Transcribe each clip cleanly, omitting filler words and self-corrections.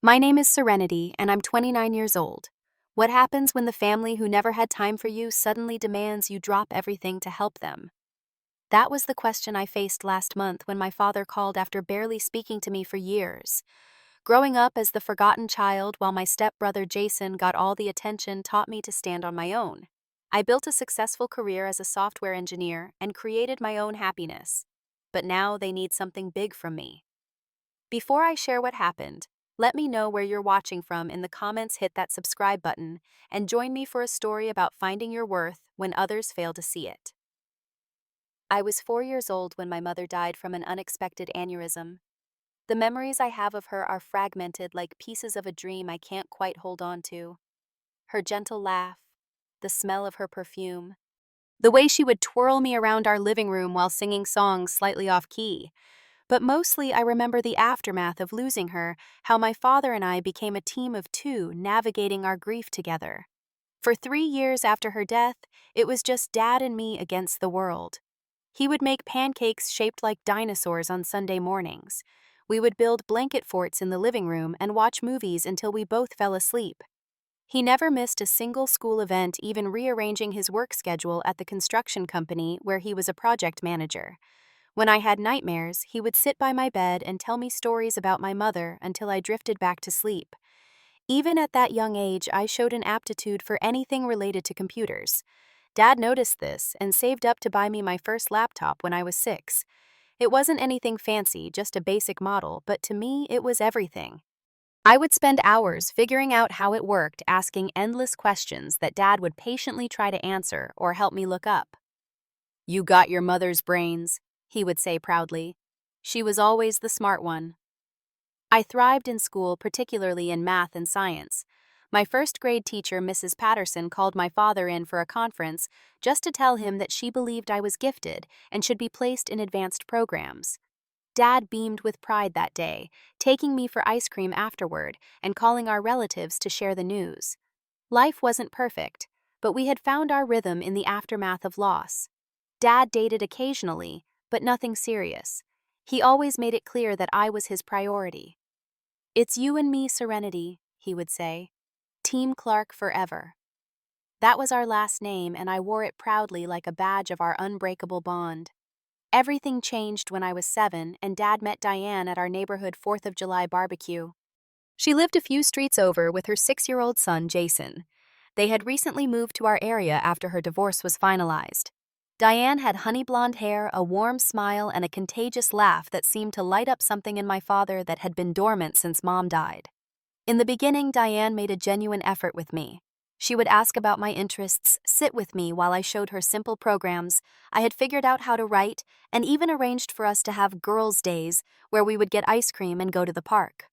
My name is Serenity, and I'm 29 years old. What happens when the family who never had time for you suddenly demands you drop everything to help them? That was the question I faced last month when my father called after barely speaking to me for years. Growing up as the forgotten child while my stepbrother Jason got all the attention taught me to stand on my own. I built a successful career as a software engineer and created my own happiness. But now they need something big from me. Before I share what happened, let me know where you're watching from in the comments. Hit that subscribe button and join me for a story about finding your worth when others fail to see it. I was 4 years old when my mother died from an unexpected aneurysm. The memories I have of her are fragmented like pieces of a dream I can't quite hold on to. Her gentle laugh, the smell of her perfume, the way she would twirl me around our living room while singing songs slightly off key. But mostly I remember the aftermath of losing her, how my father and I became a team of two navigating our grief together. For 3 years after her death, it was just Dad and me against the world. He would make pancakes shaped like dinosaurs on Sunday mornings. We would build blanket forts in the living room and watch movies until we both fell asleep. He never missed a single school event, even rearranging his work schedule at the construction company where he was a project manager. When I had nightmares, he would sit by my bed and tell me stories about my mother until I drifted back to sleep. Even at that young age, I showed an aptitude for anything related to computers. Dad noticed this and saved up to buy me my first laptop when I was 6. It wasn't anything fancy, just a basic model, but to me, it was everything. I would spend hours figuring out how it worked, asking endless questions that Dad would patiently try to answer or help me look up. "You got your mother's brains," he would say proudly. "She was always the smart one." I thrived in school, particularly in math and science. My first grade teacher, Mrs. Patterson, called my father in for a conference just to tell him that she believed I was gifted and should be placed in advanced programs. Dad beamed with pride that day, taking me for ice cream afterward and calling our relatives to share the news. Life wasn't perfect, but we had found our rhythm in the aftermath of loss. Dad dated occasionally, but nothing serious. He always made it clear that I was his priority. "It's you and me, Serenity," he would say. "Team Clark forever." That was our last name, and I wore it proudly like a badge of our unbreakable bond. Everything changed when I was 7 and Dad met Diane at our neighborhood 4th of July barbecue. She lived a few streets over with her 6-year-old son, Jason. They had recently moved to our area after her divorce was finalized. Diane had honey blonde hair, a warm smile, and a contagious laugh that seemed to light up something in my father that had been dormant since Mom died. In the beginning, Diane made a genuine effort with me. She would ask about my interests, sit with me while I showed her simple programs. I had figured out how to write, and even arranged for us to have girls' days where we would get ice cream and go to the park.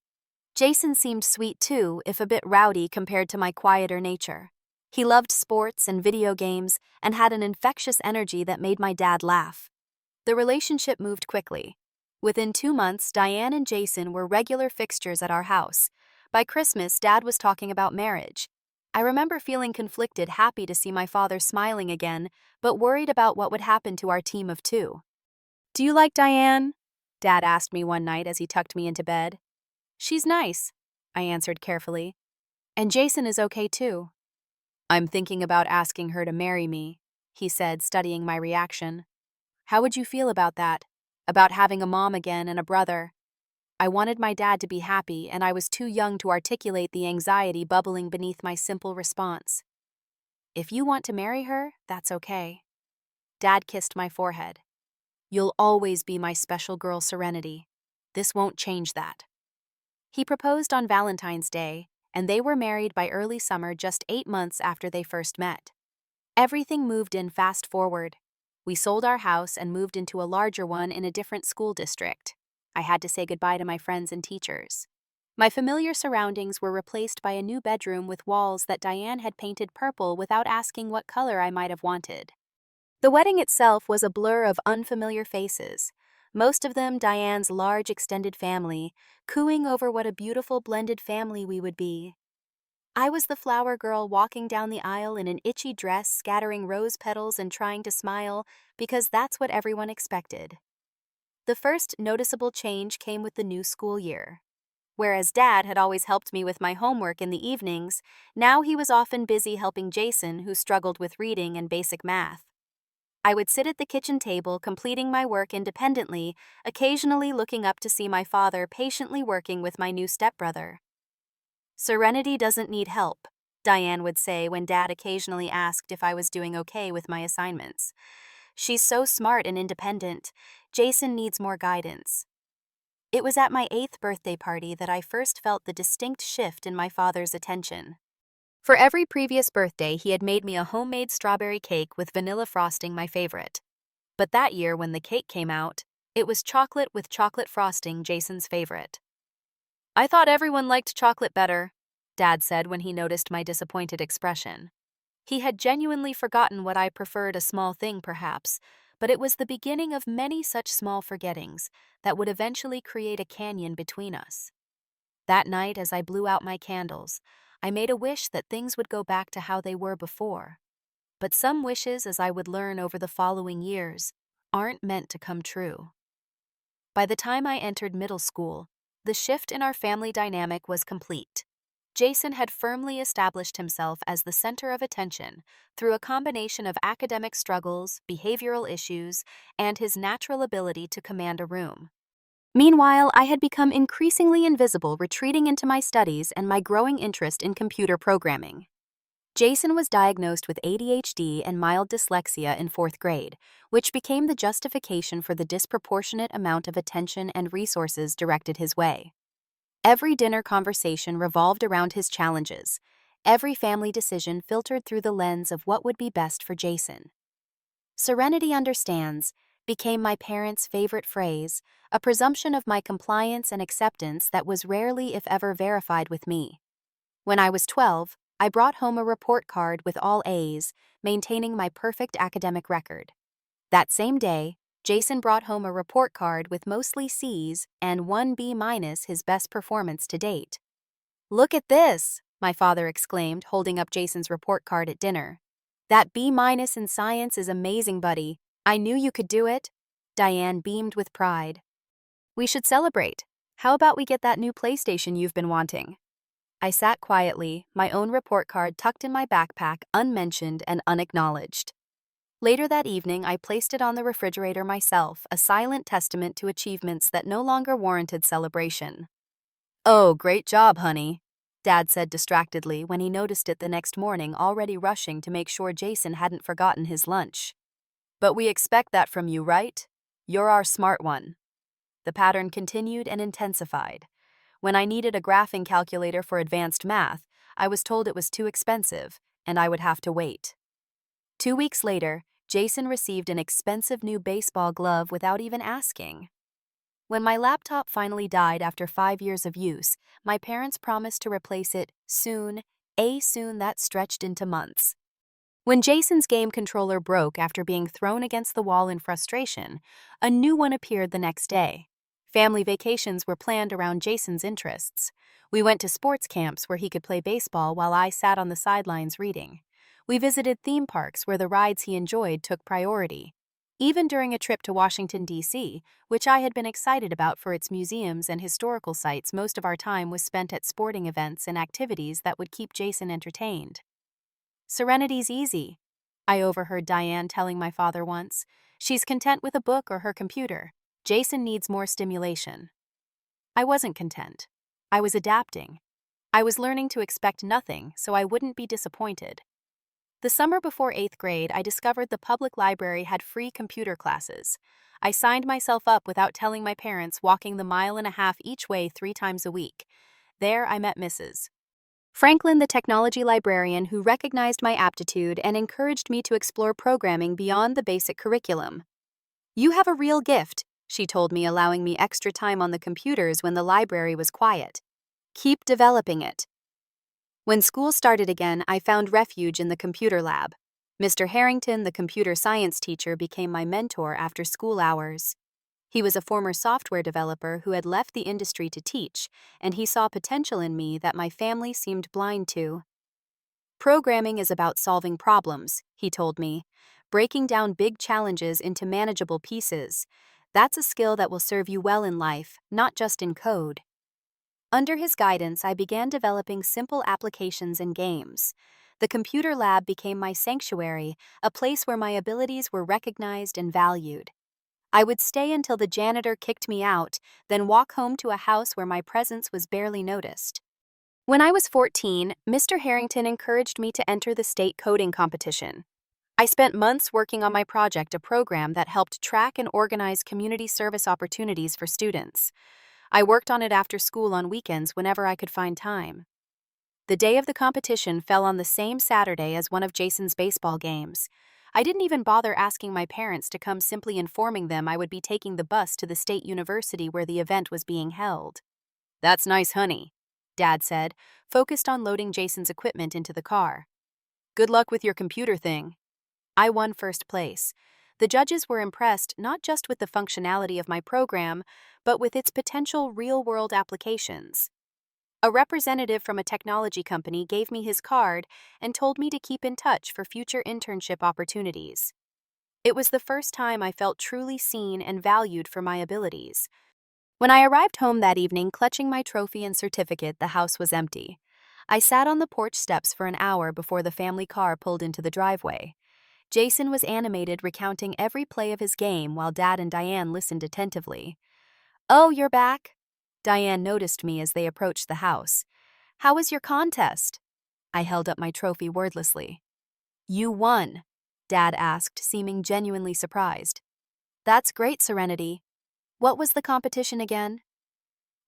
Jason seemed sweet too, if a bit rowdy compared to my quieter nature. He loved sports and video games and had an infectious energy that made my dad laugh. The relationship moved quickly. Within 2 months, Diane and Jason were regular fixtures at our house. By Christmas, Dad was talking about marriage. I remember feeling conflicted, happy to see my father smiling again, but worried about what would happen to our team of two. "Do you like Diane?" Dad asked me one night as he tucked me into bed. "She's nice," I answered carefully. "And Jason is okay too." "I'm thinking about asking her to marry me," he said, studying my reaction. "How would you feel about that? About having a mom again and a brother?" I wanted my dad to be happy, and I was too young to articulate the anxiety bubbling beneath my simple response. "If you want to marry her, that's okay." Dad kissed my forehead. "You'll always be my special girl, Serenity. This won't change that." He proposed on Valentine's Day, and they were married by early summer, just 8 months after they first met. Everything moved in fast forward. We sold our house and moved into a larger one in a different school district. I had to say goodbye to my friends and teachers. My familiar surroundings were replaced by a new bedroom with walls that Diane had painted purple without asking what color I might have wanted. The wedding itself was a blur of unfamiliar faces, most of them Diane's large extended family, cooing over what a beautiful blended family we would be. I was the flower girl walking down the aisle in an itchy dress, scattering rose petals and trying to smile, because that's what everyone expected. The first noticeable change came with the new school year. Whereas Dad had always helped me with my homework in the evenings, now he was often busy helping Jason, who struggled with reading and basic math. I would sit at the kitchen table completing my work independently, occasionally looking up to see my father patiently working with my new stepbrother. "Serenity doesn't need help," Diane would say when Dad occasionally asked if I was doing okay with my assignments. "She's so smart and independent. Jason needs more guidance." It was at my 8th birthday party that I first felt the distinct shift in my father's attention. For every previous birthday, he had made me a homemade strawberry cake with vanilla frosting, my favorite. But that year, when the cake came out, it was chocolate with chocolate frosting, Jason's favorite. "I thought everyone liked chocolate better," Dad said when he noticed my disappointed expression. He had genuinely forgotten what I preferred, a small thing perhaps, but it was the beginning of many such small forgettings that would eventually create a canyon between us. That night, as I blew out my candles, I made a wish that things would go back to how they were before. But some wishes, as I would learn over the following years, aren't meant to come true. By the time I entered middle school, the shift in our family dynamic was complete. Jason had firmly established himself as the center of attention through a combination of academic struggles, behavioral issues, and his natural ability to command a room. Meanwhile, I had become increasingly invisible, retreating into my studies and my growing interest in computer programming. Jason was diagnosed with ADHD and mild dyslexia in 4th grade, which became the justification for the disproportionate amount of attention and resources directed his way. Every dinner conversation revolved around his challenges. Every family decision filtered through the lens of what would be best for Jason. "Serenity understands" became my parents' favorite phrase, a presumption of my compliance and acceptance that was rarely, if ever, verified with me. When I was 12, I brought home a report card with all A's, maintaining my perfect academic record. That same day, Jason brought home a report card with mostly C's and 1 B-, his best performance to date. "Look at this," my father exclaimed, holding up Jason's report card at dinner. "That B- in science is amazing, buddy. I knew you could do it." Diane beamed with pride. "We should celebrate. How about we get that new PlayStation you've been wanting?" I sat quietly, my own report card tucked in my backpack, unmentioned and unacknowledged. Later that evening, I placed it on the refrigerator myself, a silent testament to achievements that no longer warranted celebration. "Oh, great job, honey," Dad said distractedly when he noticed it the next morning, already rushing to make sure Jason hadn't forgotten his lunch. "But we expect that from you, right? You're our smart one." The pattern continued and intensified. When I needed a graphing calculator for advanced math, I was told it was too expensive, and I would have to wait. 2 weeks later, Jason received an expensive new baseball glove without even asking. When my laptop finally died after 5 years of use, my parents promised to replace it soon, a soon that stretched into months. When Jason's game controller broke after being thrown against the wall in frustration, a new one appeared the next day. Family vacations were planned around Jason's interests. We went to sports camps where he could play baseball while I sat on the sidelines reading. We visited theme parks where the rides he enjoyed took priority. Even during a trip to Washington, D.C., which I had been excited about for its museums and historical sites, most of our time was spent at sporting events and activities that would keep Jason entertained. "Serenity's easy," I overheard Diane telling my father once. "She's content with a book or her computer. Jason needs more stimulation." I wasn't content. I was adapting. I was learning to expect nothing so I wouldn't be disappointed. The summer before 8th grade, I discovered the public library had free computer classes. I signed myself up without telling my parents, walking the 1.5 miles each way 3 times a week. There I met Mrs. Franklin, the technology librarian, who recognized my aptitude and encouraged me to explore programming beyond the basic curriculum. "You have a real gift," she told me, allowing me extra time on the computers when the library was quiet. "Keep developing it." When school started again, I found refuge in the computer lab. Mr. Harrington, the computer science teacher, became my mentor after school hours. He was a former software developer who had left the industry to teach, and he saw potential in me that my family seemed blind to. "Programming is about solving problems," he told me, "breaking down big challenges into manageable pieces. That's a skill that will serve you well in life, not just in code." Under his guidance, I began developing simple applications and games. The computer lab became my sanctuary, a place where my abilities were recognized and valued. I would stay until the janitor kicked me out, then walk home to a house where my presence was barely noticed. When I was 14, Mr. Harrington encouraged me to enter the state coding competition. I spent months working on my project, a program that helped track and organize community service opportunities for students. I worked on it after school on weekends whenever I could find time. The day of the competition fell on the same Saturday as one of Jason's baseball games. I didn't even bother asking my parents to come, simply informing them I would be taking the bus to the state university where the event was being held. "That's nice, honey," Dad said, focused on loading Jason's equipment into the car. "Good luck with your computer thing." I won first place. The judges were impressed not just with the functionality of my program, but with its potential real-world applications. A representative from a technology company gave me his card and told me to keep in touch for future internship opportunities. It was the first time I felt truly seen and valued for my abilities. When I arrived home that evening, clutching my trophy and certificate, the house was empty. I sat on the porch steps for an hour before the family car pulled into the driveway. Jason was animated, recounting every play of his game while Dad and Diane listened attentively. "Oh, you're back?" Diane noticed me as they approached the house. "How was your contest?" I held up my trophy wordlessly. "You won," Dad asked, seeming genuinely surprised. "That's great, Serenity. What was the competition again?"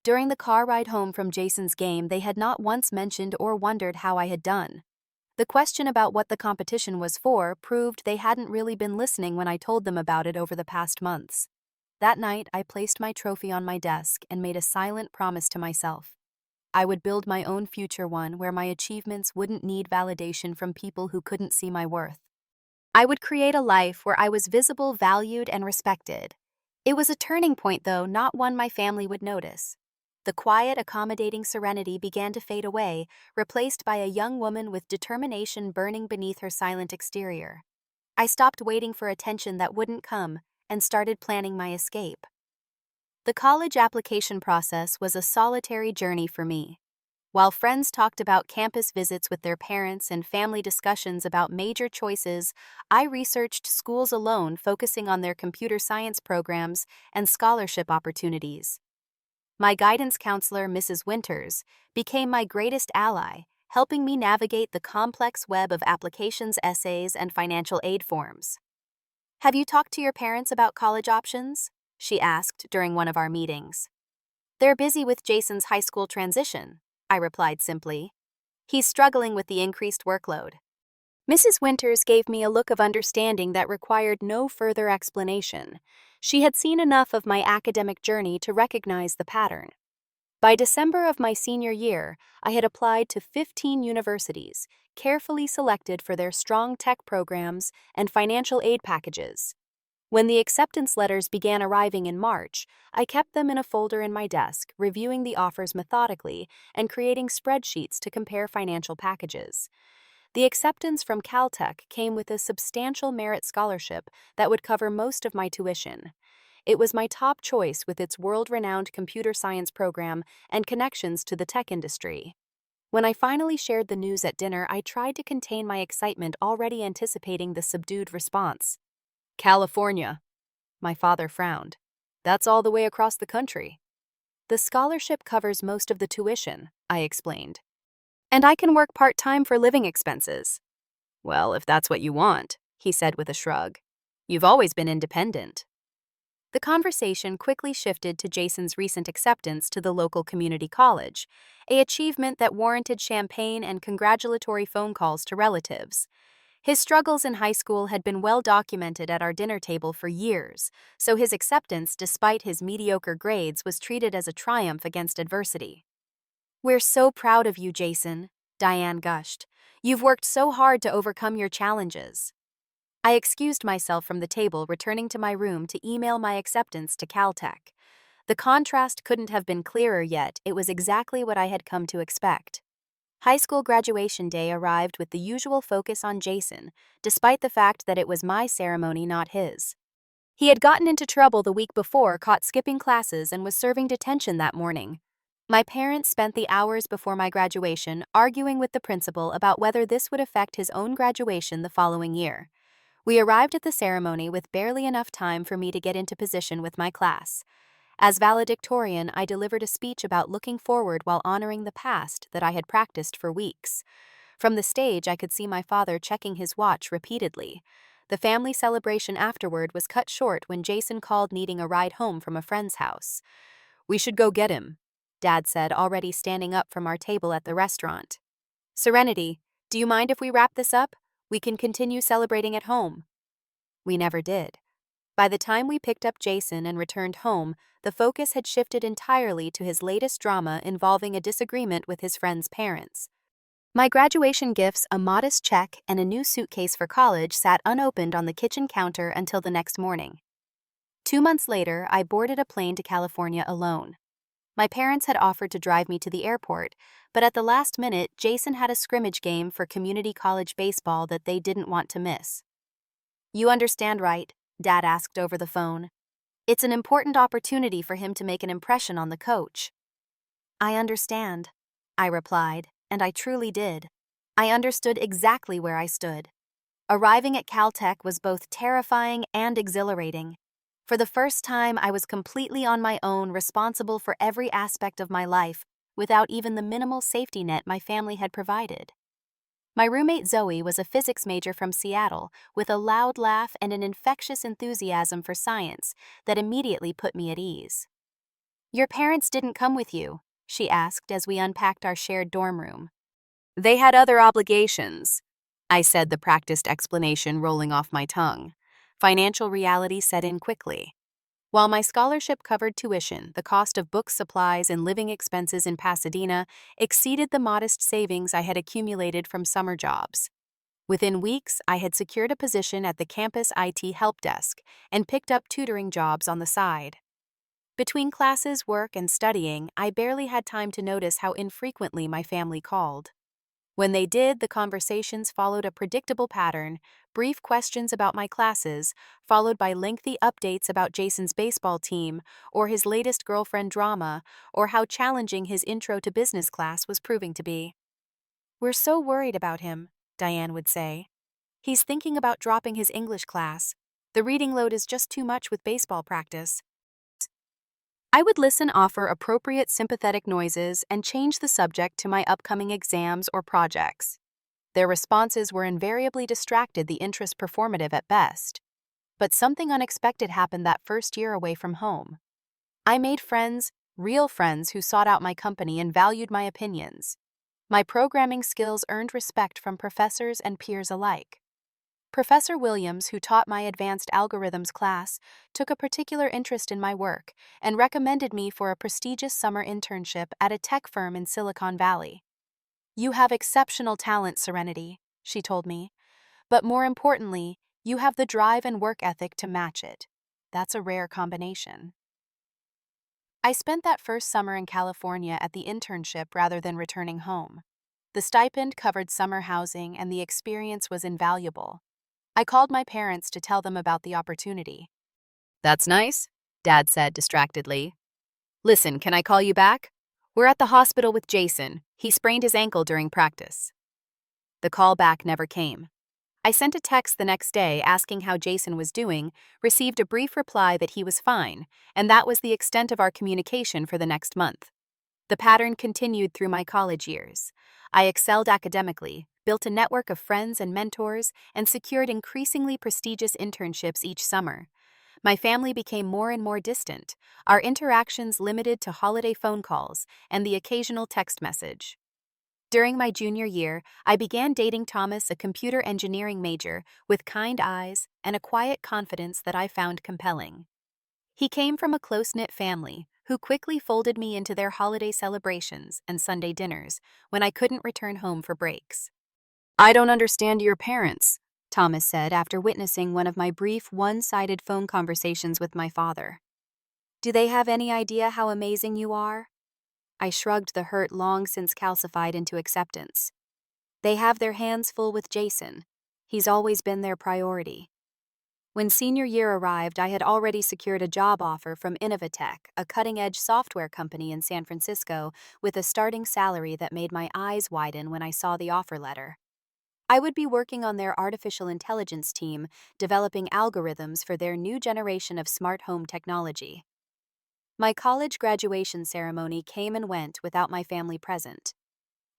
During the car ride home from Jason's game, they had not once mentioned or wondered how I had done. The question about what the competition was for proved they hadn't really been listening when I told them about it over the past months. That night, I placed my trophy on my desk and made a silent promise to myself. I would build my own future, one where my achievements wouldn't need validation from people who couldn't see my worth. I would create a life where I was visible, valued, and respected. It was a turning point, though, not one my family would notice. The quiet, accommodating Serenity began to fade away, replaced by a young woman with determination burning beneath her silent exterior. I stopped waiting for attention that wouldn't come and started planning my escape. The college application process was a solitary journey for me. While friends talked about campus visits with their parents and family discussions about major choices, I researched schools alone, focusing on their computer science programs and scholarship opportunities. My guidance counselor, Mrs. Winters, became my greatest ally, helping me navigate the complex web of applications, essays, and financial aid forms. "Have you talked to your parents about college options?" she asked during one of our meetings. "They're busy with Jason's high school transition," I replied simply. "He's struggling with the increased workload." Mrs. Winters gave me a look of understanding that required no further explanation. She had seen enough of my academic journey to recognize the pattern. By December of my senior year, I had applied to 15 universities, carefully selected for their strong tech programs and financial aid packages. When the acceptance letters began arriving in March, I kept them in a folder in my desk, reviewing the offers methodically and creating spreadsheets to compare financial packages. The acceptance from Caltech came with a substantial merit scholarship that would cover most of my tuition. It was my top choice with its world-renowned computer science program and connections to the tech industry. When I finally shared the news at dinner, I tried to contain my excitement, already anticipating the subdued response. "California." My father frowned. "That's all the way across the country." "The scholarship covers most of the tuition," I explained. "And I can work part-time for living expenses." "Well, if that's what you want," he said with a shrug. "You've always been independent." The conversation quickly shifted to Jason's recent acceptance to the local community college, an achievement that warranted champagne and congratulatory phone calls to relatives. His struggles in high school had been well documented at our dinner table for years, so his acceptance, despite his mediocre grades, was treated as a triumph against adversity. "We're so proud of you, Jason," Diane gushed. "You've worked so hard to overcome your challenges." I excused myself from the table, returning to my room to email my acceptance to Caltech. The contrast couldn't have been clearer, yet it was exactly what I had come to expect. High school graduation day arrived with the usual focus on Jason, despite the fact that it was my ceremony, not his. He had gotten into trouble the week before, caught skipping classes, and was serving detention that morning. My parents spent the hours before my graduation arguing with the principal about whether this would affect his own graduation the following year. We arrived at the ceremony with barely enough time for me to get into position with my class. As valedictorian, I delivered a speech about looking forward while honoring the past that I had practiced for weeks. From the stage, I could see my father checking his watch repeatedly. The family celebration afterward was cut short when Jason called needing a ride home from a friend's house. "We should go get him," Dad said, already standing up from our table at the restaurant. "Serenity, do you mind if we wrap this up? We can continue celebrating at home." We never did. By the time we picked up Jason and returned home, the focus had shifted entirely to his latest drama involving a disagreement with his friend's parents. My graduation gifts, a modest check, and a new suitcase for college sat unopened on the kitchen counter until the next morning. 2 months later, I boarded a plane to California alone. My parents had offered to drive me to the airport, but at the last minute, Jason had a scrimmage game for community college baseball that they didn't want to miss. "You understand, right?" Dad asked over the phone. "It's an important opportunity for him to make an impression on the coach." "I understand," I replied, and I truly did. I understood exactly where I stood. Arriving at Caltech was both terrifying and exhilarating. For the first time, I was completely on my own, responsible for every aspect of my life, without even the minimal safety net my family had provided. My roommate Zoe was a physics major from Seattle, with a loud laugh and an infectious enthusiasm for science that immediately put me at ease. "Your parents didn't come with you?" she asked as we unpacked our shared dorm room. "They had other obligations," I said, the practiced explanation rolling off my tongue. Financial reality set in quickly. While my scholarship covered tuition, the cost of books, supplies, and living expenses in Pasadena exceeded the modest savings I had accumulated from summer jobs. Within weeks, I had secured a position at the campus IT help desk and picked up tutoring jobs on the side. Between classes, work, and studying, I barely had time to notice how infrequently my family called. When they did, the conversations followed a predictable pattern: brief questions about my classes, followed by lengthy updates about Jason's baseball team, or his latest girlfriend drama, or how challenging his intro to business class was proving to be. "We're so worried about him," Diane would say. "He's thinking about dropping his English class. The reading load is just too much with baseball practice." I would listen, offer appropriate sympathetic noises, and change the subject to my upcoming exams or projects. Their responses were invariably distracted, the interest performative at best. But something unexpected happened that first year away from home. I made friends, real friends who sought out my company and valued my opinions. My programming skills earned respect from professors and peers alike. Professor Williams, who taught my advanced algorithms class, took a particular interest in my work and recommended me for a prestigious summer internship at a tech firm in Silicon Valley. "You have exceptional talent, Serenity," she told me, "but more importantly, you have the drive and work ethic to match it. That's a rare combination." I spent that first summer in California at the internship rather than returning home. The stipend covered summer housing, and the experience was invaluable. I called my parents to tell them about the opportunity. "That's nice," Dad said distractedly. "Listen, can I call you back? We're at the hospital with Jason. He sprained his ankle during practice." The call back never came. I sent a text the next day asking how Jason was doing, received a brief reply that he was fine, and that was the extent of our communication for the next month. The pattern continued through my college years. I excelled academically, built a network of friends and mentors, and secured increasingly prestigious internships each summer. My family became more and more distant, our interactions limited to holiday phone calls and the occasional text message. During my junior year, I began dating Thomas, a computer engineering major with kind eyes and a quiet confidence that I found compelling. He came from a close-knit family who quickly folded me into their holiday celebrations and Sunday dinners when I couldn't return home for breaks. "I don't understand your parents," Thomas said after witnessing one of my brief, one-sided phone conversations with my father. "Do they have any idea how amazing you are?" I shrugged, the hurt long since calcified into acceptance. "They have their hands full with Jason. He's always been their priority." When senior year arrived, I had already secured a job offer from Innovatech, a cutting-edge software company in San Francisco, with a starting salary that made my eyes widen when I saw the offer letter. I would be working on their artificial intelligence team, developing algorithms for their new generation of smart home technology. My college graduation ceremony came and went without my family present.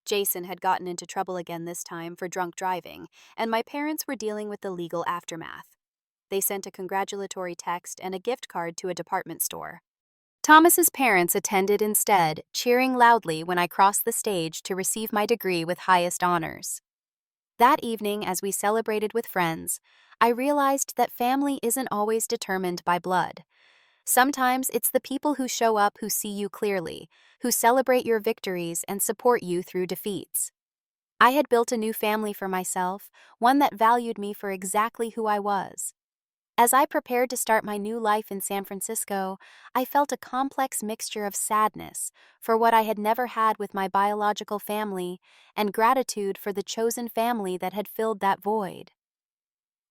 Jason had gotten into trouble again this time for drunk driving, and my parents were dealing with the legal aftermath. They sent a congratulatory text and a gift card to a department store. Thomas's parents attended instead, cheering loudly when I crossed the stage to receive my degree with highest honors. That evening, as we celebrated with friends, I realized that family isn't always determined by blood. Sometimes it's the people who show up who see you clearly, who celebrate your victories and support you through defeats. I had built a new family for myself, one that valued me for exactly who I was. As I prepared to start my new life in San Francisco, I felt a complex mixture of sadness for what I had never had with my biological family and gratitude for the chosen family that had filled that void.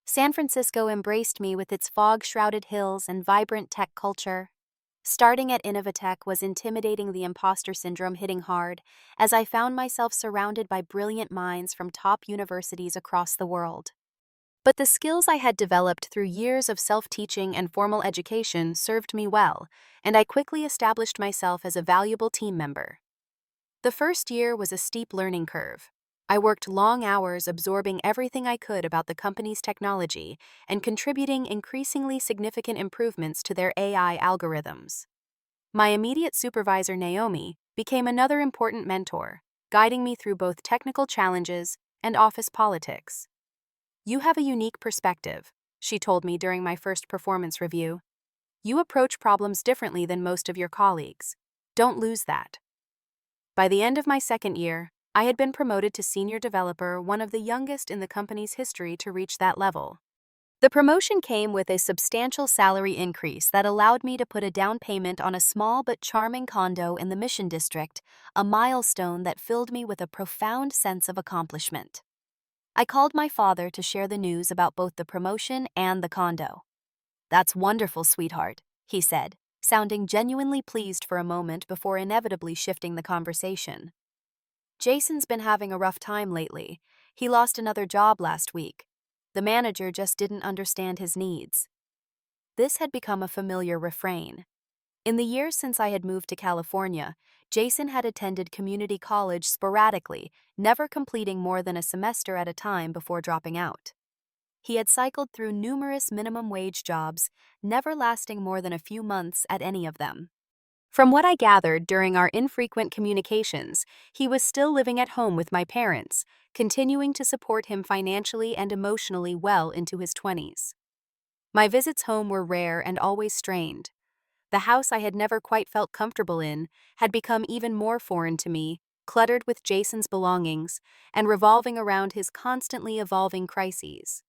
San Francisco embraced me with its fog-shrouded hills and vibrant tech culture. Starting at Innovatech was intimidating, the imposter syndrome hitting hard, as I found myself surrounded by brilliant minds from top universities across the world. But the skills I had developed through years of self-teaching and formal education served me well, and I quickly established myself as a valuable team member. The first year was a steep learning curve. I worked long hours absorbing everything I could about the company's technology and contributing increasingly significant improvements to their AI algorithms. My immediate supervisor, Naomi, became another important mentor, guiding me through both technical challenges and office politics. "You have a unique perspective," she told me during my first performance review. "You approach problems differently than most of your colleagues. Don't lose that." By the end of my second year, I had been promoted to senior developer, one of the youngest in the company's history to reach that level. The promotion came with a substantial salary increase that allowed me to put a down payment on a small but charming condo in the Mission District, a milestone that filled me with a profound sense of accomplishment. I called my father to share the news about both the promotion and the condo. "That's wonderful, sweetheart," he said, sounding genuinely pleased for a moment before inevitably shifting the conversation. "Jason's been having a rough time lately. He lost another job last week. The manager just didn't understand his needs." This had become a familiar refrain. In the years since I had moved to California, Jason had attended community college sporadically, never completing more than a semester at a time before dropping out. He had cycled through numerous minimum wage jobs, never lasting more than a few months at any of them. From what I gathered during our infrequent communications, he was still living at home with my parents, continuing to support him financially and emotionally well into his 20s. My visits home were rare and always strained. The house I had never quite felt comfortable in had become even more foreign to me, cluttered with Jason's belongings and revolving around his constantly evolving crises.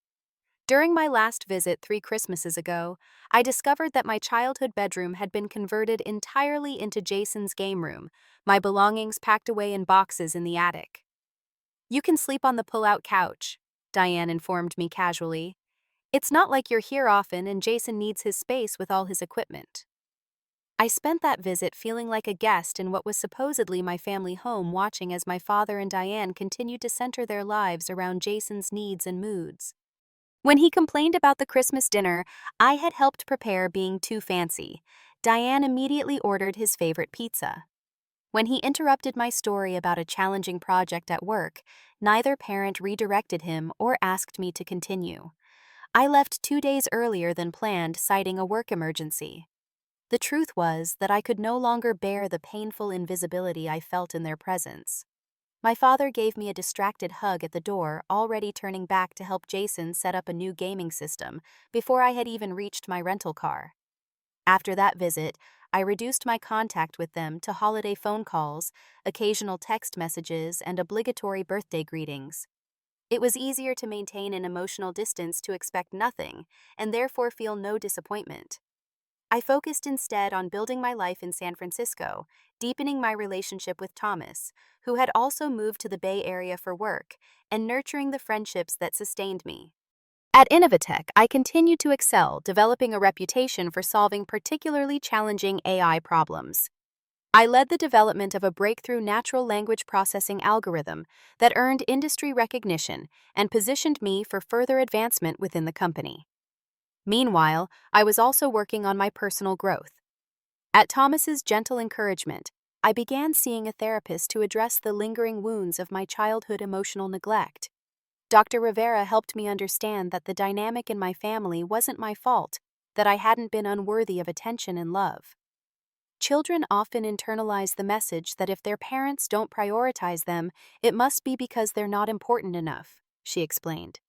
During my last visit 3 Christmases ago, I discovered that my childhood bedroom had been converted entirely into Jason's game room, my belongings packed away in boxes in the attic. "You can sleep on the pull-out couch," Diane informed me casually. "It's not like you're here often and Jason needs his space with all his equipment." I spent that visit feeling like a guest in what was supposedly my family home, watching as my father and Diane continued to center their lives around Jason's needs and moods. When he complained about the Christmas dinner I had helped prepare being too fancy, Diane immediately ordered his favorite pizza. When he interrupted my story about a challenging project at work, neither parent redirected him or asked me to continue. I left 2 days earlier than planned, citing a work emergency. The truth was that I could no longer bear the painful invisibility I felt in their presence. My father gave me a distracted hug at the door, already turning back to help Jason set up a new gaming system before I had even reached my rental car. After that visit, I reduced my contact with them to holiday phone calls, occasional text messages, and obligatory birthday greetings. It was easier to maintain an emotional distance to expect nothing and therefore feel no disappointment. I focused instead on building my life in San Francisco, deepening my relationship with Thomas, who had also moved to the Bay Area for work, and nurturing the friendships that sustained me. At Innovatech, I continued to excel, developing a reputation for solving particularly challenging AI problems. I led the development of a breakthrough natural language processing algorithm that earned industry recognition and positioned me for further advancement within the company. Meanwhile, I was also working on my personal growth. At Thomas's gentle encouragement, I began seeing a therapist to address the lingering wounds of my childhood emotional neglect. Dr. Rivera helped me understand that the dynamic in my family wasn't my fault, that I hadn't been unworthy of attention and love. Children often internalize the message that if their parents don't prioritize them, it must be because they're not important enough, she explained.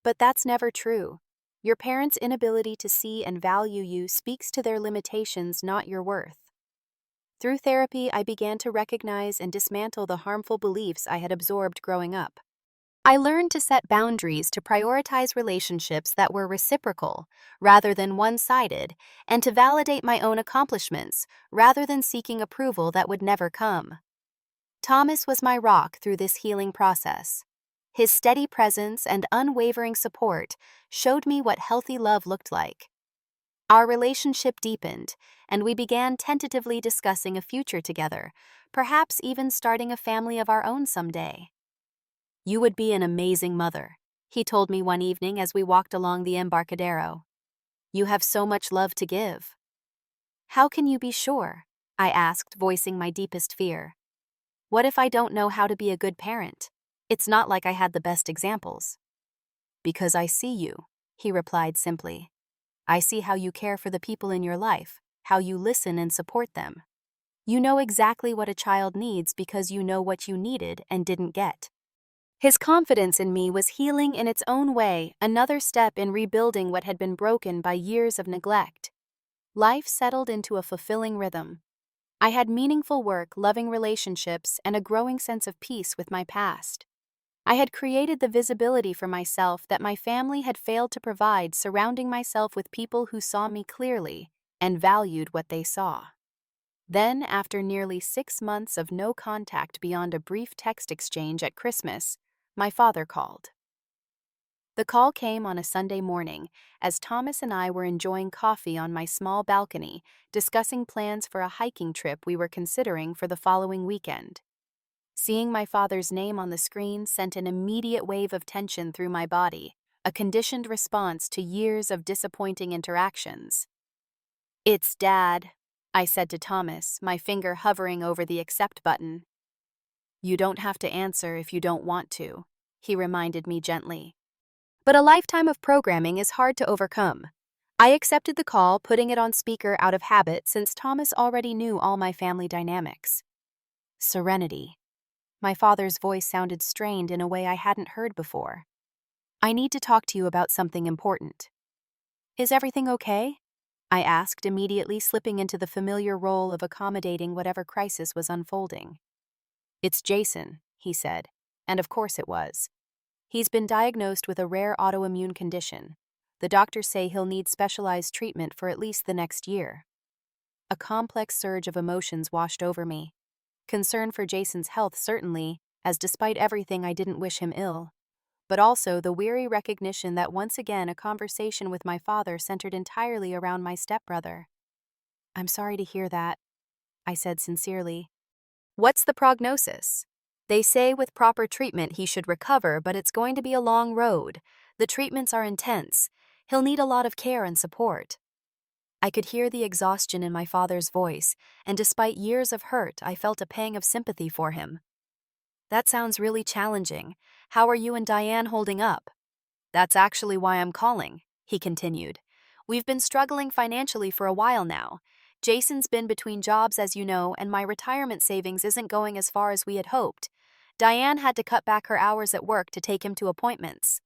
But that's never true. Your parents' inability to see and value you speaks to their limitations, not your worth. Through therapy, I began to recognize and dismantle the harmful beliefs I had absorbed growing up. I learned to set boundaries, to prioritize relationships that were reciprocal rather than one-sided, and to validate my own accomplishments rather than seeking approval that would never come. Thomas was my rock through this healing process. His steady presence and unwavering support showed me what healthy love looked like. Our relationship deepened, and we began tentatively discussing a future together, perhaps even starting a family of our own someday. "You would be an amazing mother," he told me one evening as we walked along the Embarcadero. "You have so much love to give." "How can you be sure?" I asked, voicing my deepest fear. "What if I don't know how to be a good parent? It's not like I had the best examples." "Because I see you," he replied simply. "I see how you care for the people in your life, how you listen and support them. You know exactly what a child needs because you know what you needed and didn't get." His confidence in me was healing in its own way, another step in rebuilding what had been broken by years of neglect. Life settled into a fulfilling rhythm. I had meaningful work, loving relationships, and a growing sense of peace with my past. I had created the visibility for myself that my family had failed to provide, surrounding myself with people who saw me clearly and valued what they saw. Then, after nearly 6 months of no contact beyond a brief text exchange at Christmas, my father called. The call came on a Sunday morning, as Thomas and I were enjoying coffee on my small balcony, discussing plans for a hiking trip we were considering for the following weekend. Seeing my father's name on the screen sent an immediate wave of tension through my body, a conditioned response to years of disappointing interactions. "It's Dad," I said to Thomas, my finger hovering over the accept button. "You don't have to answer if you don't want to," he reminded me gently. But a lifetime of programming is hard to overcome. I accepted the call, putting it on speaker out of habit since Thomas already knew all my family dynamics. "Serenity." My father's voice sounded strained in a way I hadn't heard before. "I need to talk to you about something important." "Is everything okay?" I asked, immediately slipping into the familiar role of accommodating whatever crisis was unfolding. "It's Jason," he said, and of course it was. "He's been diagnosed with a rare autoimmune condition. The doctors say he'll need specialized treatment for at least the next year." A complex surge of emotions washed over me. Concern for Jason's health certainly, as despite everything I didn't wish him ill. But also the weary recognition that once again a conversation with my father centered entirely around my stepbrother. "I'm sorry to hear that," I said sincerely. "What's the prognosis?" "They say with proper treatment he should recover, but it's going to be a long road. The treatments are intense. He'll need a lot of care and support." I could hear the exhaustion in my father's voice, and despite years of hurt, I felt a pang of sympathy for him. "That sounds really challenging. How are you and Diane holding up?" "That's actually why I'm calling," he continued. "We've been struggling financially for a while now. Jason's been between jobs, as you know, and my retirement savings isn't going as far as we had hoped. Diane had to cut back her hours at work to take him to appointments."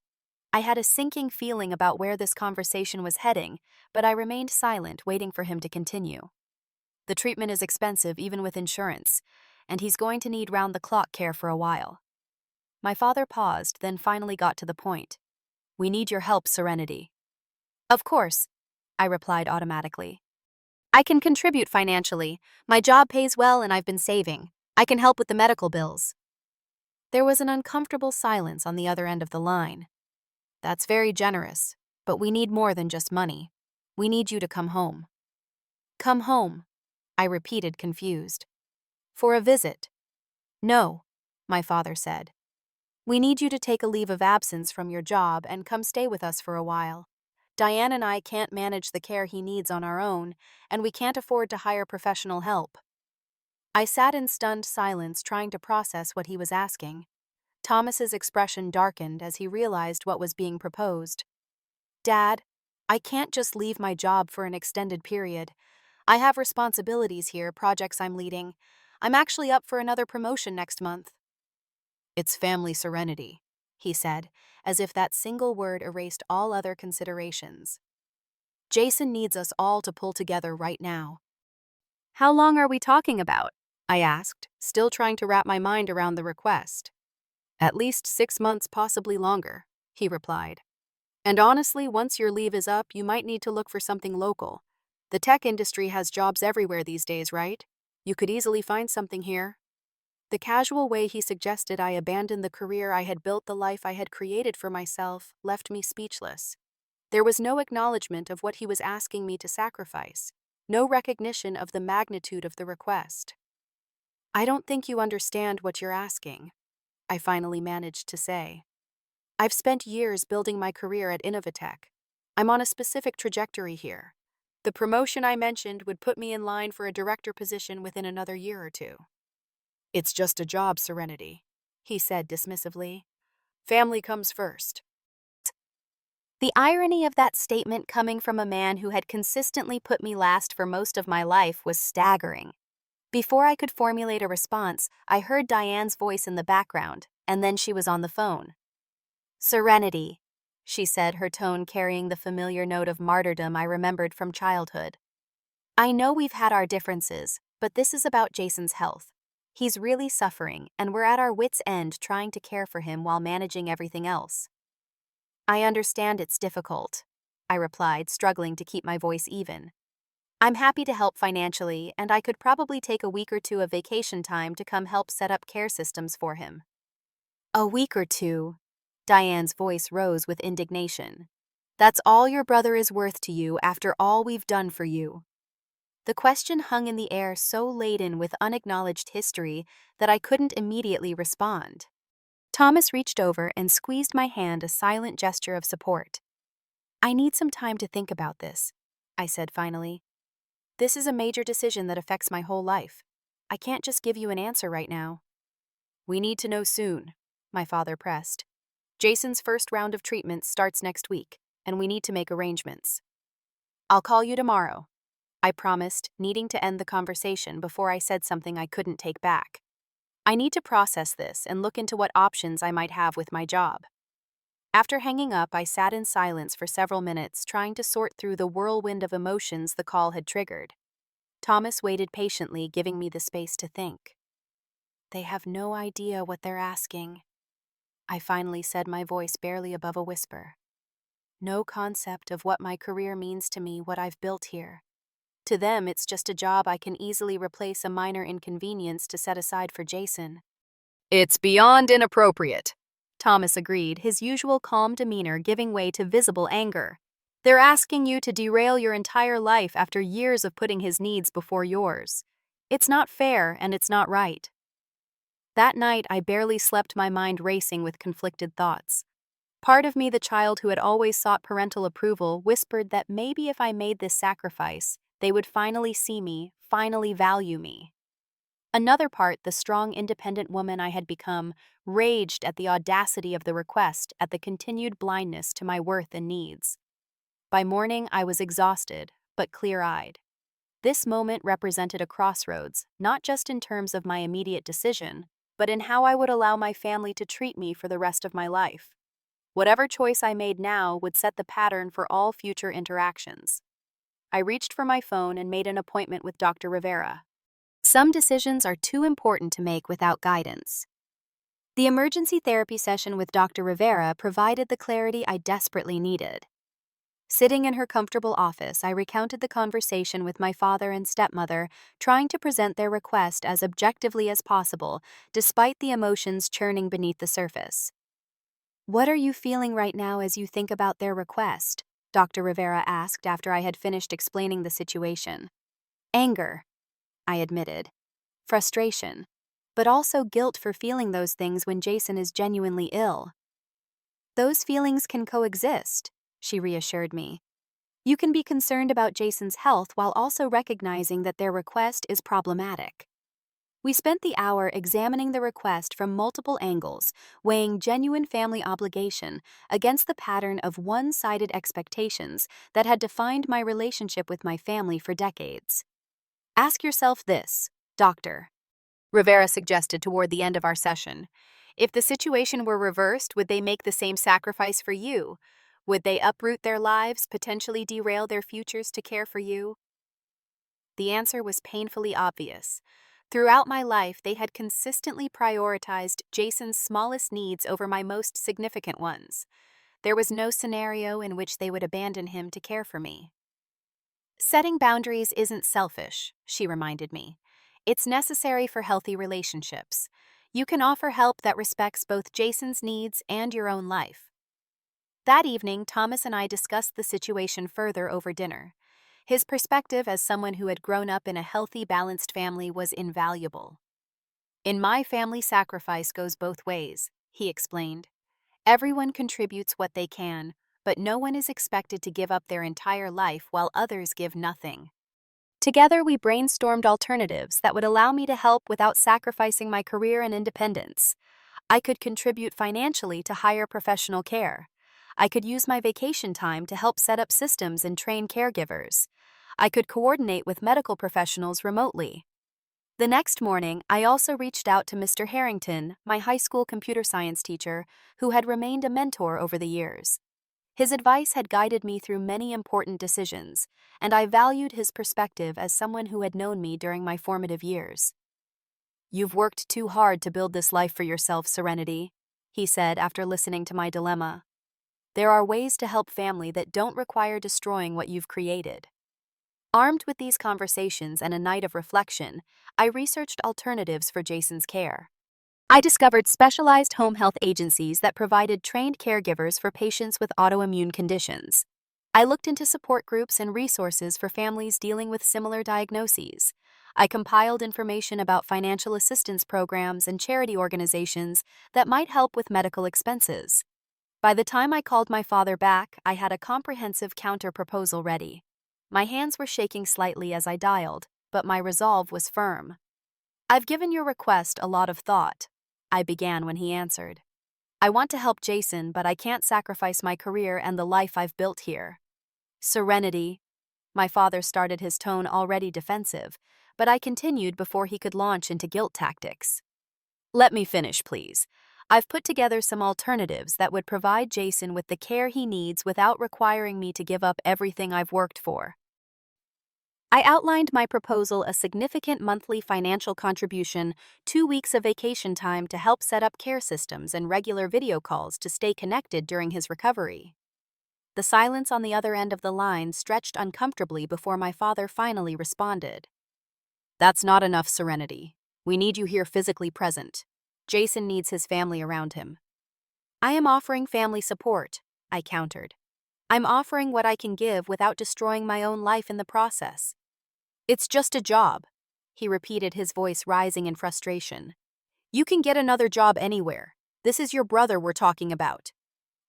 I had a sinking feeling about where this conversation was heading, but I remained silent, waiting for him to continue. "The treatment is expensive, even with insurance, and he's going to need round-the-clock care for a while." My father paused, then finally got to the point. "We need your help, Serenity." "Of course," I replied automatically. "I can contribute financially. My job pays well and I've been saving. I can help with the medical bills." There was an uncomfortable silence on the other end of the line. That's very generous, but we need more than just money. We need you to come home. Come home, I repeated, confused. For a visit. No, my father said. We need you to take a leave of absence from your job and come stay with us for a while. Diane and I can't manage the care he needs on our own, and we can't afford to hire professional help. I sat in stunned silence, trying to process what he was asking. Thomas's expression darkened as he realized what was being proposed. Dad, I can't just leave my job for an extended period. I have responsibilities here, projects I'm leading. I'm actually up for another promotion next month. It's family serenity, he said, as if that single word erased all other considerations. Jason needs us all to pull together right now. How long are we talking about? I asked, still trying to wrap my mind around the request. At least 6 months, possibly longer, he replied. And honestly, once your leave is up, you might need to look for something local. The tech industry has jobs everywhere these days, right? You could easily find something here. The casual way he suggested I abandon the career I had built, the life I had created for myself, left me speechless. There was no acknowledgement of what he was asking me to sacrifice, no recognition of the magnitude of the request. I don't think you understand what you're asking, I finally managed to say. I've spent years building my career at Innovatech. I'm on a specific trajectory here. The promotion I mentioned would put me in line for a director position within another year or two. It's just a job, Serenity, he said dismissively. Family comes first. The irony of that statement coming from a man who had consistently put me last for most of my life was staggering. Before I could formulate a response, I heard Diane's voice in the background, and then she was on the phone. Serenity, she said, her tone carrying the familiar note of martyrdom I remembered from childhood. I know we've had our differences, but this is about Jason's health. He's really suffering, and we're at our wits' end trying to care for him while managing everything else. I understand it's difficult, I replied, struggling to keep my voice even. I'm happy to help financially, and I could probably take a week or two of vacation time to come help set up care systems for him. A week or two? Diane's voice rose with indignation. That's all your brother is worth to you after all we've done for you. The question hung in the air, so laden with unacknowledged history that I couldn't immediately respond. Thomas reached over and squeezed my hand, a silent gesture of support. I need some time to think about this, I said finally. This is a major decision that affects my whole life. I can't just give you an answer right now. We need to know soon, my father pressed. Jason's first round of treatment starts next week, and we need to make arrangements. I'll call you tomorrow, I promised, needing to end the conversation before I said something I couldn't take back. I need to process this and look into what options I might have with my job. After hanging up, I sat in silence for several minutes, trying to sort through the whirlwind of emotions the call had triggered. Thomas waited patiently, giving me the space to think. They have no idea what they're asking, I finally said, my voice barely above a whisper. No concept of what my career means to me, what I've built here. To them, it's just a job I can easily replace a minor inconvenience to set aside for Jason. It's beyond inappropriate, Thomas agreed, his usual calm demeanor giving way to visible anger. They're asking you to derail your entire life after years of putting his needs before yours. It's not fair, and it's not right. That night, I barely slept, my mind racing with conflicted thoughts. Part of me, the child who had always sought parental approval, whispered that maybe if I made this sacrifice, they would finally see me, finally value me. Another part, the strong, independent woman I had become, raged at the audacity of the request, at the continued blindness to my worth and needs. By morning, I was exhausted, but clear-eyed. This moment represented a crossroads, not just in terms of my immediate decision, but in how I would allow my family to treat me for the rest of my life. Whatever choice I made now would set the pattern for all future interactions. I reached for my phone and made an appointment with Dr. Rivera. Some decisions are too important to make without guidance. The emergency therapy session with Dr. Rivera provided the clarity I desperately needed. Sitting in her comfortable office, I recounted the conversation with my father and stepmother, trying to present their request as objectively as possible, despite the emotions churning beneath the surface. "What are you feeling right now as you think about their request?" Dr. Rivera asked after I had finished explaining the situation. "Anger," I admitted. "Frustration. But also guilt for feeling those things when Jason is genuinely ill." "Those feelings can coexist," she reassured me. "You can be concerned about Jason's health while also recognizing that their request is problematic." We spent the hour examining the request from multiple angles, weighing genuine family obligation against the pattern of one-sided expectations that had defined my relationship with my family for decades. "Ask yourself this, Doctor," Rivera suggested toward the end of our session. "If the situation were reversed, would they make the same sacrifice for you? Would they uproot their lives, potentially derail their futures to care for you?" The answer was painfully obvious. Throughout my life, they had consistently prioritized Jason's smallest needs over my most significant ones. There was no scenario in which they would abandon him to care for me. "Setting boundaries isn't selfish," she reminded me. "It's necessary for healthy relationships. You can offer help that respects both Jason's needs and your own life." That evening, Thomas and I discussed the situation further over dinner. His perspective as someone who had grown up in a healthy, balanced family was invaluable. "In my family, sacrifice goes both ways," he explained. "Everyone contributes what they can, but no one is expected to give up their entire life while others give nothing." Together, we brainstormed alternatives that would allow me to help without sacrificing my career and independence. I could contribute financially to higher professional care. I could use my vacation time to help set up systems and train caregivers. I could coordinate with medical professionals remotely. The next morning, I also reached out to Mr. Harrington, my high school computer science teacher, who had remained a mentor over the years. His advice had guided me through many important decisions, and I valued his perspective as someone who had known me during my formative years. "You've worked too hard to build this life for yourself, Serenity," he said after listening to my dilemma. "There are ways to help family that don't require destroying what you've created." Armed with these conversations and a night of reflection, I researched alternatives for Jason's care. I discovered specialized home health agencies that provided trained caregivers for patients with autoimmune conditions. I looked into support groups and resources for families dealing with similar diagnoses. I compiled information about financial assistance programs and charity organizations that might help with medical expenses. By the time I called my father back, I had a comprehensive counter-proposal ready. My hands were shaking slightly as I dialed, but my resolve was firm. "I've given your request a lot of thought," I began when he answered. "I want to help Jason, but I can't sacrifice my career and the life I've built here." "Serenity." My father started, his tone already defensive, but I continued before he could launch into guilt tactics. "Let me finish, please. I've put together some alternatives that would provide Jason with the care he needs without requiring me to give up everything I've worked for." I outlined my proposal: a significant monthly financial contribution, 2 weeks of vacation time to help set up care systems, and regular video calls to stay connected during his recovery. The silence on the other end of the line stretched uncomfortably before my father finally responded. "That's not enough, Serenity. We need you here physically present. Jason needs his family around him." "I am offering family support," I countered. "I'm offering what I can give without destroying my own life in the process." "It's just a job," he repeated, his voice rising in frustration. "You can get another job anywhere. This is your brother we're talking about."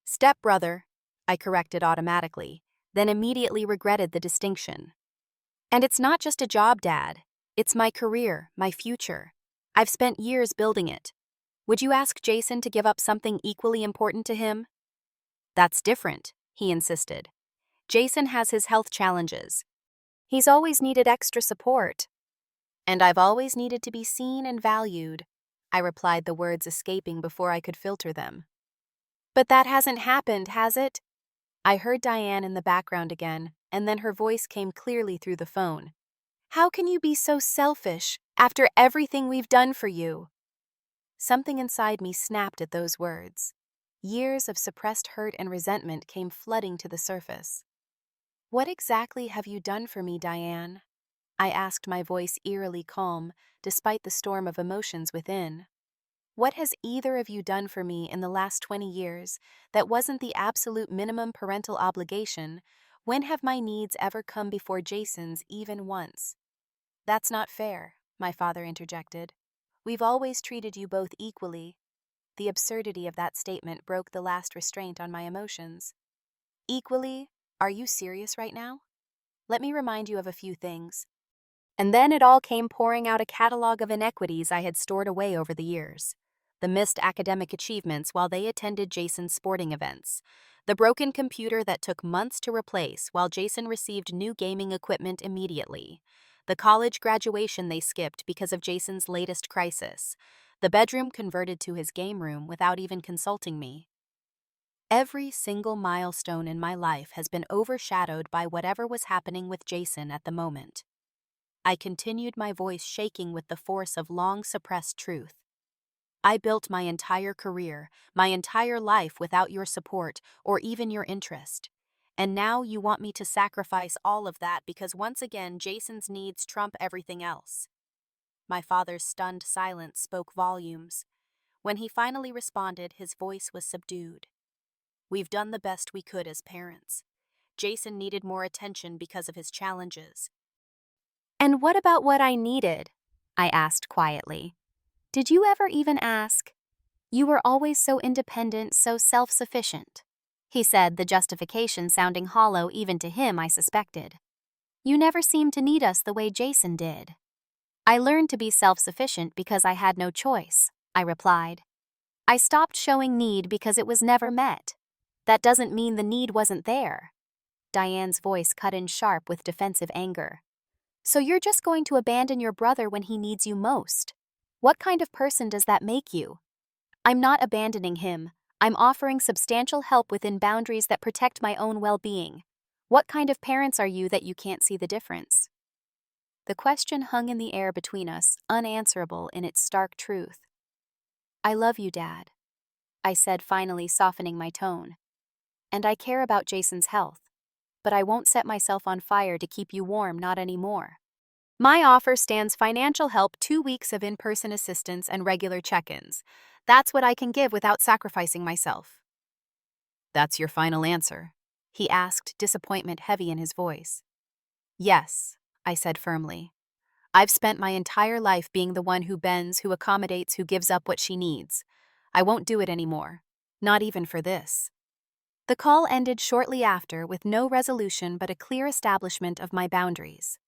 "Stepbrother," I corrected automatically, then immediately regretted the distinction. "And it's not just a job, Dad. It's my career, my future. I've spent years building it. Would you ask Jason to give up something equally important to him?" "That's different," he insisted. "Jason has his health challenges. He's always needed extra support." "And I've always needed to be seen and valued," I replied, the words escaping before I could filter them. "But that hasn't happened, has it?" I heard Diane in the background again, and then her voice came clearly through the phone. "How can you be so selfish after everything we've done for you?" Something inside me snapped at those words. Years of suppressed hurt and resentment came flooding to the surface. "What exactly have you done for me, Diane?" I asked, my voice eerily calm, despite the storm of emotions within. What has either of you done for me in the last 20 years that wasn't the absolute minimum parental obligation? When have my needs ever come before Jason's even once? That's not fair, my father interjected. We've always treated you both equally. The absurdity of that statement broke the last restraint on my emotions. Equally? Are you serious right now? Let me remind you of a few things. And then it all came pouring out, a catalog of inequities I had stored away over the years. The missed academic achievements while they attended Jason's sporting events. The broken computer that took months to replace while Jason received new gaming equipment immediately. The college graduation they skipped because of Jason's latest crisis. The bedroom converted to his game room without even consulting me. Every single milestone in my life has been overshadowed by whatever was happening with Jason at the moment. I continued, my voice shaking with the force of long-suppressed truth. I built my entire career, my entire life without your support or even your interest. And now you want me to sacrifice all of that because once again Jason's needs trump everything else. My father's stunned silence spoke volumes. When he finally responded, his voice was subdued. We've done the best we could as parents. Jason needed more attention because of his challenges. And what about what I needed? I asked quietly. Did you ever even ask? You were always so independent, so self-sufficient. He said, the justification sounding hollow even to him, I suspected. You never seemed to need us the way Jason did. I learned to be self-sufficient because I had no choice, I replied. I stopped showing need because it was never met. That doesn't mean the need wasn't there. Diane's voice cut in sharp with defensive anger. So you're just going to abandon your brother when he needs you most? What kind of person does that make you? I'm not abandoning him. I'm offering substantial help within boundaries that protect my own well-being. What kind of parents are you that you can't see the difference? The question hung in the air between us, unanswerable in its stark truth. I love you, Dad, I said, finally softening my tone. And I care about Jason's health. But I won't set myself on fire to keep you warm, not anymore. My offer stands financial help, 2 weeks of in-person assistance and regular check-ins. That's what I can give without sacrificing myself. That's your final answer? He asked, disappointment heavy in his voice. Yes, I said firmly. I've spent my entire life being the one who bends, who accommodates, who gives up what she needs. I won't do it anymore. Not even for this. The call ended shortly after with no resolution but a clear establishment of my boundaries.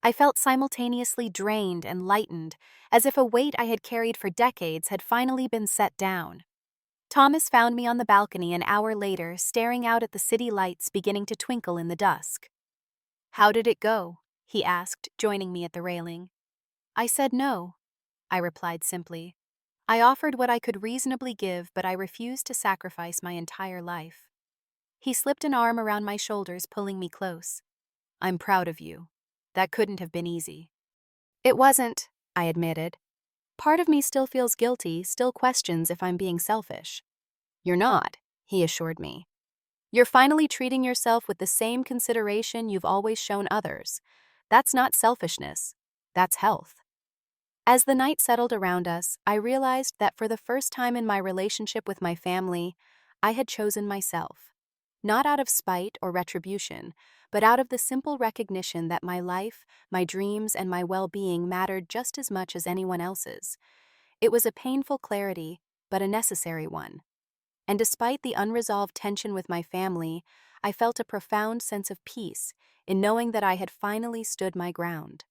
I felt simultaneously drained and lightened, as if a weight I had carried for decades had finally been set down. Thomas found me on the balcony an hour later, staring out at the city lights beginning to twinkle in the dusk. How did it go? He asked, joining me at the railing. I said no, I replied simply. I offered what I could reasonably give, but I refused to sacrifice my entire life. He slipped an arm around my shoulders, pulling me close. I'm proud of you. That couldn't have been easy. It wasn't, I admitted. Part of me still feels guilty, still questions if I'm being selfish. You're not, he assured me. You're finally treating yourself with the same consideration you've always shown others. That's not selfishness. That's health. As the night settled around us, I realized that for the first time in my relationship with my family, I had chosen myself. Not out of spite or retribution, but out of the simple recognition that my life, my dreams, and my well-being mattered just as much as anyone else's. It was a painful clarity, but a necessary one. And despite the unresolved tension with my family, I felt a profound sense of peace in knowing that I had finally stood my ground.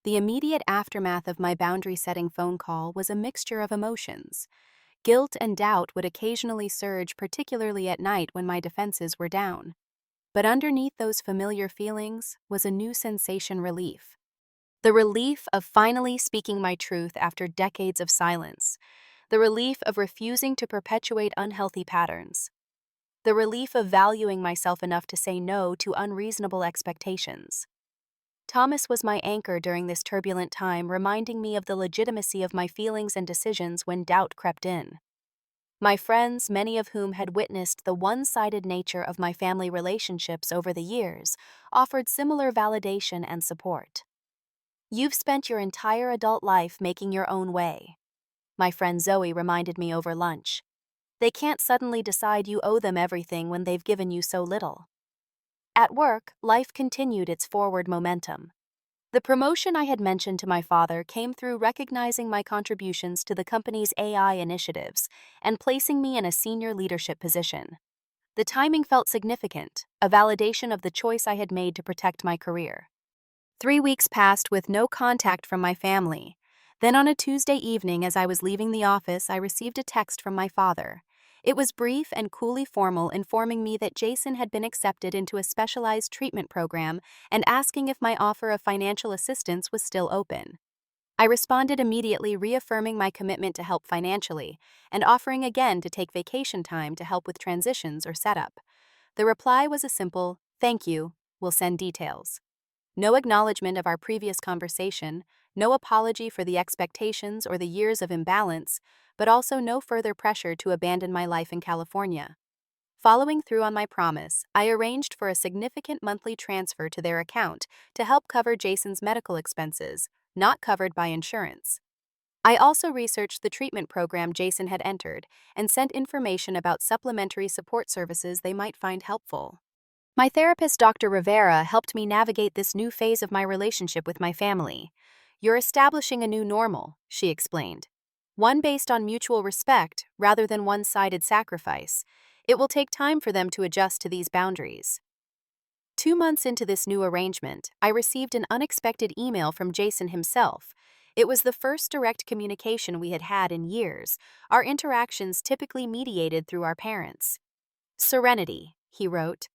The immediate aftermath of my boundary-setting phone call was a mixture of emotions. Guilt and doubt would occasionally surge, particularly at night when my defenses were down. But underneath those familiar feelings was a new sensation: relief. The relief of finally speaking my truth after decades of silence. The relief of refusing to perpetuate unhealthy patterns. The relief of valuing myself enough to say no to unreasonable expectations. Thomas was my anchor during this turbulent time, reminding me of the legitimacy of my feelings and decisions when doubt crept in. My friends, many of whom had witnessed the one-sided nature of my family relationships over the years, offered similar validation and support. You've spent your entire adult life making your own way. my friend Zoe reminded me over lunch. They can't suddenly decide you owe them everything when they've given you so little. At work, life continued its forward momentum. The promotion I had mentioned to my father came through recognizing my contributions to the company's AI initiatives and placing me in a senior leadership position. The timing felt significant, a validation of the choice I had made to protect my career. 3 weeks passed with no contact from my family. Then on a Tuesday evening as I was leaving the office, I received a text from my father. It was brief and coolly formal, informing me that Jason had been accepted into a specialized treatment program and asking if my offer of financial assistance was still open. I responded immediately, reaffirming my commitment to help financially and offering again to take vacation time to help with transitions or setup. The reply was a simple, "Thank you, we'll send details." No acknowledgement of our previous conversation, no apology for the expectations or the years of imbalance, but also no further pressure to abandon my life in California. Following through on my promise, I arranged for a significant monthly transfer to their account to help cover Jason's medical expenses, not covered by insurance. I also researched the treatment program Jason had entered and sent information about supplementary support services they might find helpful. My therapist, Dr. Rivera, helped me navigate this new phase of my relationship with my family. "You're establishing a new normal," she explained. "One based on mutual respect rather than one-sided sacrifice. It will take time for them to adjust to these boundaries." 2 months into this new arrangement, I received an unexpected email from Jason himself. It was the first direct communication we had had in years, our interactions typically mediated through our parents. "Serenity," he wrote.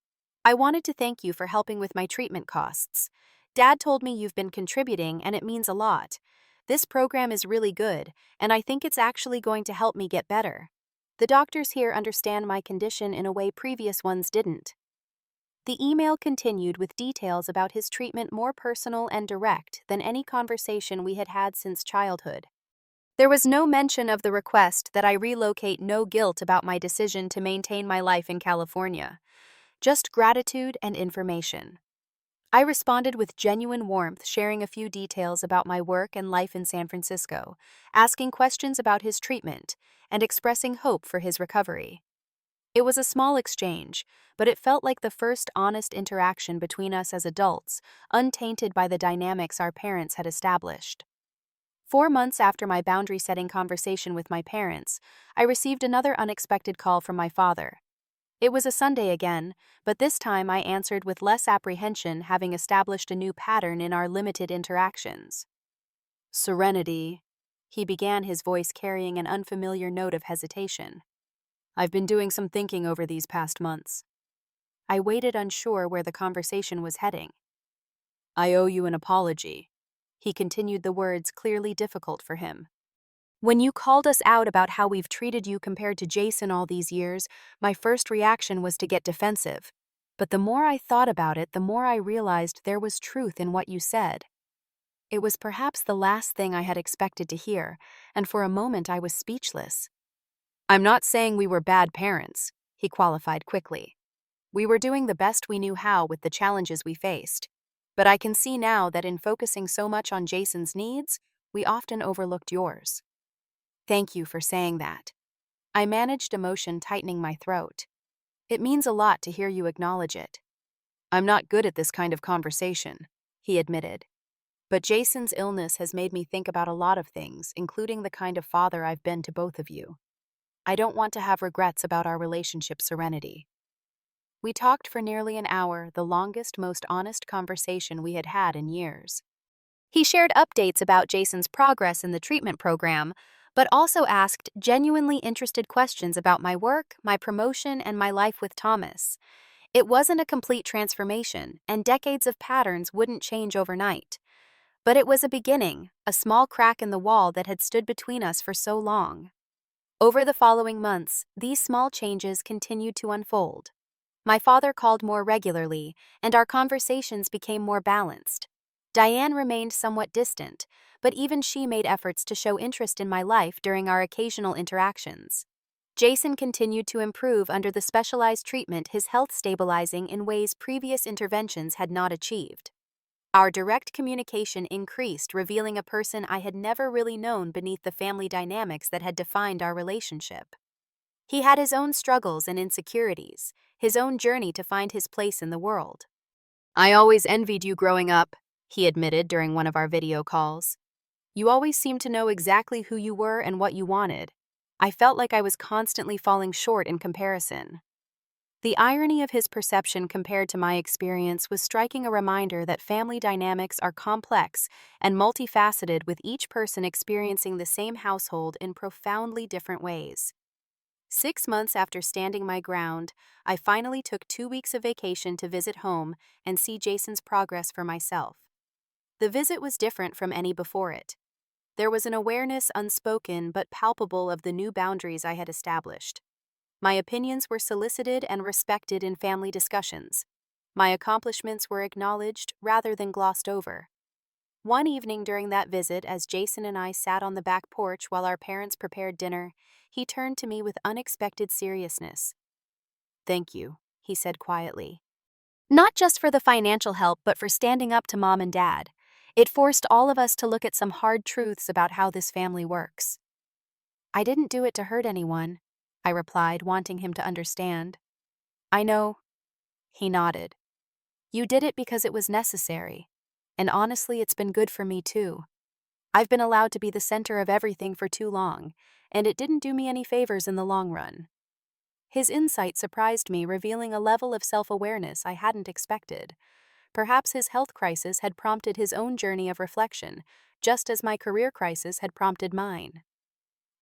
"I wanted to thank you for helping with my treatment costs. Dad told me you've been contributing and it means a lot. This program is really good, and I think it's actually going to help me get better. The doctors here understand my condition in a way previous ones didn't." The email continued with details about his treatment more personal and direct than any conversation we had had since childhood. There was no mention of the request that I relocate, no guilt about my decision to maintain my life in California. Just gratitude and information. I responded with genuine warmth, sharing a few details about my work and life in San Francisco, asking questions about his treatment, and expressing hope for his recovery. It was a small exchange, but it felt like the first honest interaction between us as adults, untainted by the dynamics our parents had established. 4 months after my boundary-setting conversation with my parents, I received another unexpected call from my father. It was a Sunday again, but this time I answered with less apprehension, having established a new pattern in our limited interactions. "Serenity," he began, his voice carrying an unfamiliar note of hesitation. "I've been doing some thinking over these past months." I waited, unsure where the conversation was heading. "I owe you an apology." He continued, the words clearly difficult for him. "When you called us out about how we've treated you compared to Jason all these years, my first reaction was to get defensive. But the more I thought about it, the more I realized there was truth in what you said." It was perhaps the last thing I had expected to hear, and for a moment I was speechless. "I'm not saying we were bad parents," he qualified quickly. "We were doing the best we knew how with the challenges we faced. But I can see now that in focusing so much on Jason's needs, we often overlooked yours." "Thank you for saying that." I managed emotion tightening my throat. "It means a lot to hear you acknowledge it." "I'm not good at this kind of conversation," he admitted. "But Jason's illness has made me think about a lot of things, including the kind of father I've been to both of you. I don't want to have regrets about our relationship." Serenity. We talked for nearly an hour, the longest, most honest conversation we had had in years. He shared updates about Jason's progress in the treatment program, but also asked genuinely interested questions about my work, my promotion, and my life with Thomas. It wasn't a complete transformation, and decades of patterns wouldn't change overnight. But it was a beginning, a small crack in the wall that had stood between us for so long. Over the following months, these small changes continued to unfold. My father called more regularly, and our conversations became more balanced. Diane remained somewhat distant, but even she made efforts to show interest in my life during our occasional interactions. Jason continued to improve under the specialized treatment, his health stabilizing in ways previous interventions had not achieved. Our direct communication increased, revealing a person I had never really known beneath the family dynamics that had defined our relationship. He had his own struggles and insecurities, his own journey to find his place in the world. "I always envied you growing up," he admitted during one of our video calls. "You always seemed to know exactly who you were and what you wanted. I felt like I was constantly falling short in comparison." The irony of his perception compared to my experience was striking, a reminder that family dynamics are complex and multifaceted, with each person experiencing the same household in profoundly different ways. 6 months after standing my ground, I finally took 2 weeks of vacation to visit home and see Jason's progress for myself. The visit was different from any before it. There was an awareness, unspoken but palpable, of the new boundaries I had established. My opinions were solicited and respected in family discussions. My accomplishments were acknowledged rather than glossed over. One evening during that visit, as Jason and I sat on the back porch while our parents prepared dinner, he turned to me with unexpected seriousness. "Thank you," he said quietly. "Not just for the financial help, but for standing up to Mom and Dad. It forced all of us to look at some hard truths about how this family works." "I didn't do it to hurt anyone," I replied, wanting him to understand. "I know." He nodded. "You did it because it was necessary. And honestly, it's been good for me too. I've been allowed to be the center of everything for too long, and it didn't do me any favors in the long run." His insight surprised me, revealing a level of self-awareness I hadn't expected. Perhaps his health crisis had prompted his own journey of reflection, just as my career crisis had prompted mine.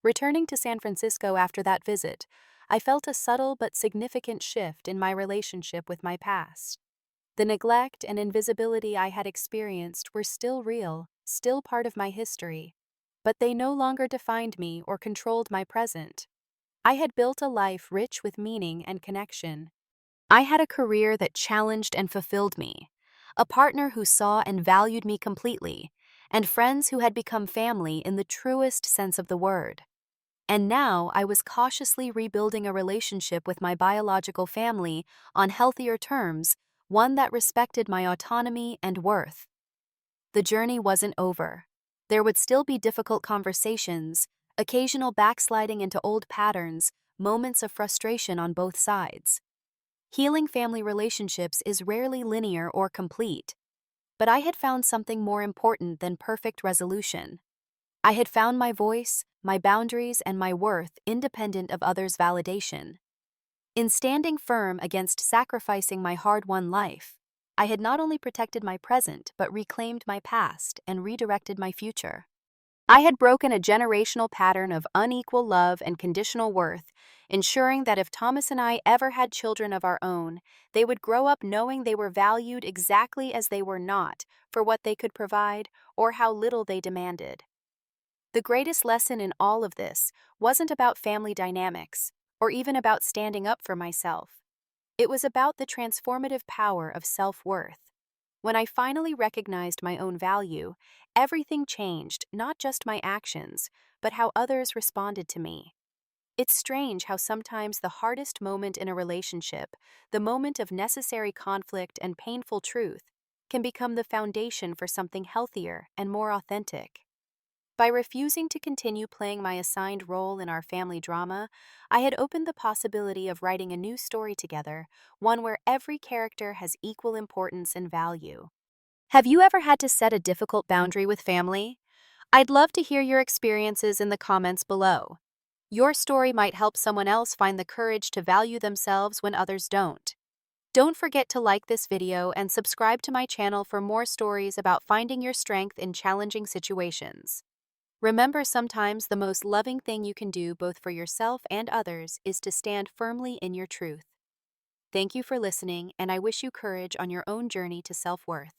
Returning to San Francisco after that visit, I felt a subtle but significant shift in my relationship with my past. The neglect and invisibility I had experienced were still real, still part of my history, but they no longer defined me or controlled my present. I had built a life rich with meaning and connection. I had a career that challenged and fulfilled me, a partner who saw and valued me completely, and friends who had become family in the truest sense of the word. And now I was cautiously rebuilding a relationship with my biological family on healthier terms, one that respected my autonomy and worth. The journey wasn't over. There would still be difficult conversations, occasional backsliding into old patterns, moments of frustration on both sides. Healing family relationships is rarely linear or complete, but I had found something more important than perfect resolution. I had found my voice, my boundaries, and my worth independent of others' validation. In standing firm against sacrificing my hard-won life, I had not only protected my present but reclaimed my past and redirected my future. I had broken a generational pattern of unequal love and conditional worth, ensuring that if Thomas and I ever had children of our own, they would grow up knowing they were valued exactly as they were, not for what they could provide or how little they demanded. The greatest lesson in all of this wasn't about family dynamics, or even about standing up for myself. It was about the transformative power of self-worth. When I finally recognized my own value, everything changed, not just my actions, but how others responded to me. It's strange how sometimes the hardest moment in a relationship, the moment of necessary conflict and painful truth, can become the foundation for something healthier and more authentic. By refusing to continue playing my assigned role in our family drama, I had opened the possibility of writing a new story together, one where every character has equal importance and value. Have you ever had to set a difficult boundary with family? I'd love to hear your experiences in the comments below. Your story might help someone else find the courage to value themselves when others don't. Don't forget to like this video and subscribe to my channel for more stories about finding your strength in challenging situations. Remember, sometimes the most loving thing you can do, both for yourself and others, is to stand firmly in your truth. Thank you for listening, and I wish you courage on your own journey to self-worth.